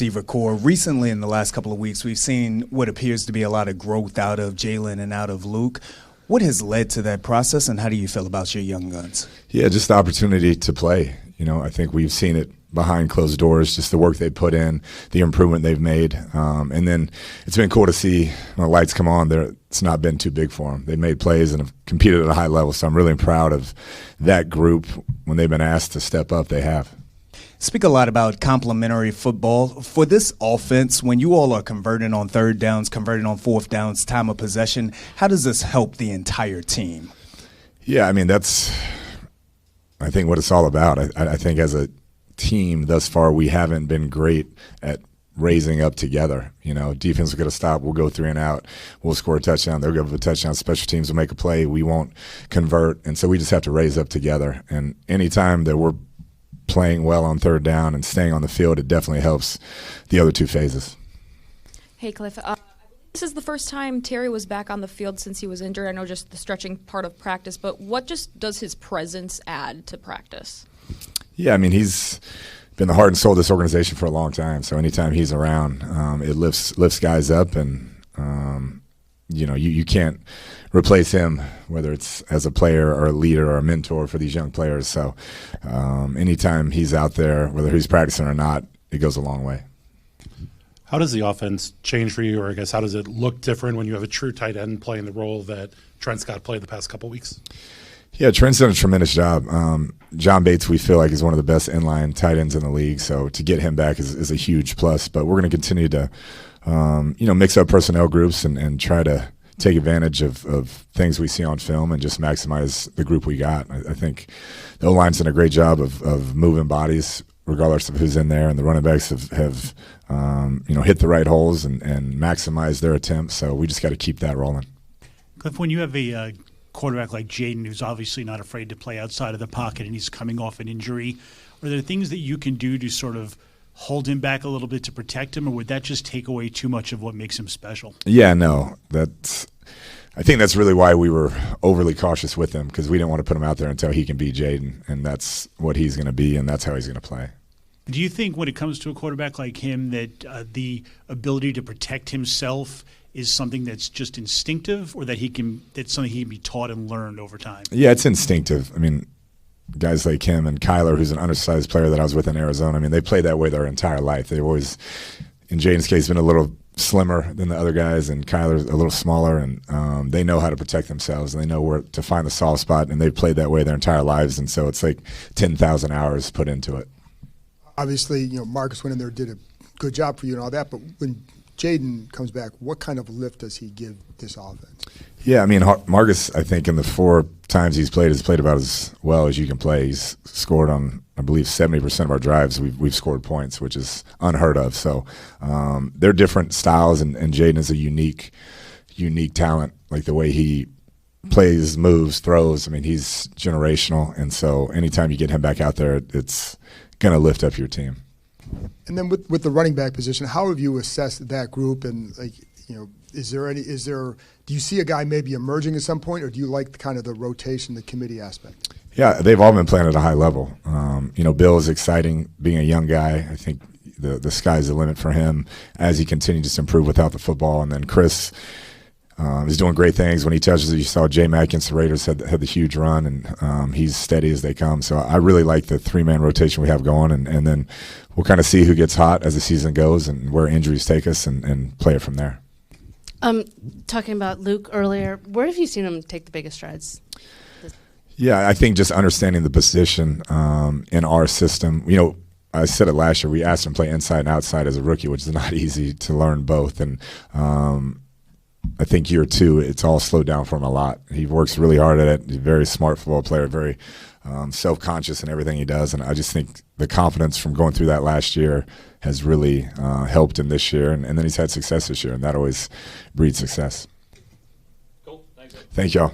receiver core. Recently, in the last couple of weeks, we've seen what appears to be a lot of growth out of Jalen and out of Luke. What has led to that process, and how do you feel about your young guns? Yeah, just the opportunity to play. I think we've seen it behind closed doors, just the work they put in, the improvement they've made. And then it's been cool to see when the lights come on, it's not been too big for them. They made plays and have competed at a high level, so I'm really proud of that group. When they've been asked to step up, they have. Speak a lot about complementary football. For this offense, when you all are converting on third downs, converting on fourth downs, time of possession, how does this help the entire team? Yeah, I mean, that's, I think, what it's all about. I think as a team thus far, we haven't been great at raising up together. Defense will get a stop, we'll go 3 and out, we'll score a touchdown, they'll give a touchdown, special teams will make a play, we won't convert, and so we just have to raise up together. And anytime that we're playing well on third down and staying on the field, it definitely helps the other two phases. Hey, Kliff. This is the first time Terry was back on the field since he was injured. I know just the stretching part of practice, but what just does his presence add to practice? Yeah, I mean, he's been the heart and soul of this organization for a long time, so anytime he's around, it lifts guys up, and you can't replace him, whether it's as a player or a leader or a mentor for these young players. So anytime he's out there, whether he's practicing or not, it goes a long way. How does the offense change for you, or I guess how does it look different when you have a true tight end playing the role that Trent Scott played the past couple of weeks? Yeah, Trent's done a tremendous job. John Bates, we feel like, is one of the best inline tight ends in the league, so to get him back is a huge plus. But we're going to continue to mix up personnel groups and try to take advantage of things we see on film and just maximize the group we got. I think the O-line's done a great job of moving bodies regardless of who's in there, and the running backs have hit the right holes and maximized their attempts, so we just got to keep that rolling. Kliff, when you have a quarterback like Jaden, who's obviously not afraid to play outside of the pocket, and he's coming off an injury, are there things that you can do to sort of hold him back a little bit to protect him, or would that just take away too much of what makes him special? Yeah, no. I think that's really why we were overly cautious with him, because we didn't want to put him out there until he can be Jaden, and that's what he's going to be, and that's how he's going to play. Do you think when it comes to a quarterback like him that the ability to protect himself is something that's just instinctive, or that's something he can be taught and learned over time? Yeah, it's instinctive. I mean, guys like him and Kyler, who's an undersized player that I was with in Arizona, I mean, they play that way their entire life. They've always, in Jaden's case, been a little slimmer than the other guys, and Kyler's a little smaller, and they know how to protect themselves, and they know where to find the soft spot, and they've played that way their entire lives, and so it's like 10,000 hours put into it. Obviously, Marcus went in there, did a good job for you and all that, but when Jaden comes back, what kind of lift does he give this offense? Yeah, I mean, Marcus, I think in the 4 times he's played about as well as you can play. He's scored on, I believe, 70% of our drives. We've scored points, which is unheard of. So they're different styles, and Jaden is a unique talent. Like the way he plays, moves, throws, I mean, he's generational. And so anytime you get him back out there, it's going to lift up your team. And then with the running back position, how have you assessed that group? And do you see a guy maybe emerging at some point, or do you like kind of the rotation, the committee aspect? Yeah, they've all been playing at a high level. Bill is exciting, being a young guy. I think the sky's the limit for him as he continues to improve without the football. And then Chris is doing great things. When he touches it, you saw J-Mac against the Raiders had the huge run, and he's steady as they come. So I really like the 3-man rotation we have going, and then we'll kind of see who gets hot as the season goes and where injuries take us and play it from there. Talking about Luke earlier, where have you seen him take the biggest strides? Yeah, I think just understanding the position in our system. I said it last year, we asked him to play inside and outside as a rookie, which is not easy to learn both. And I think year 2, it's all slowed down for him a lot. He works really hard at it. He's a very smart football player, very self-conscious in everything he does. And I just think the confidence from going through that last year has really helped him this year. And then he's had success this year, and that always breeds success. Cool. Thanks. Thank y'all.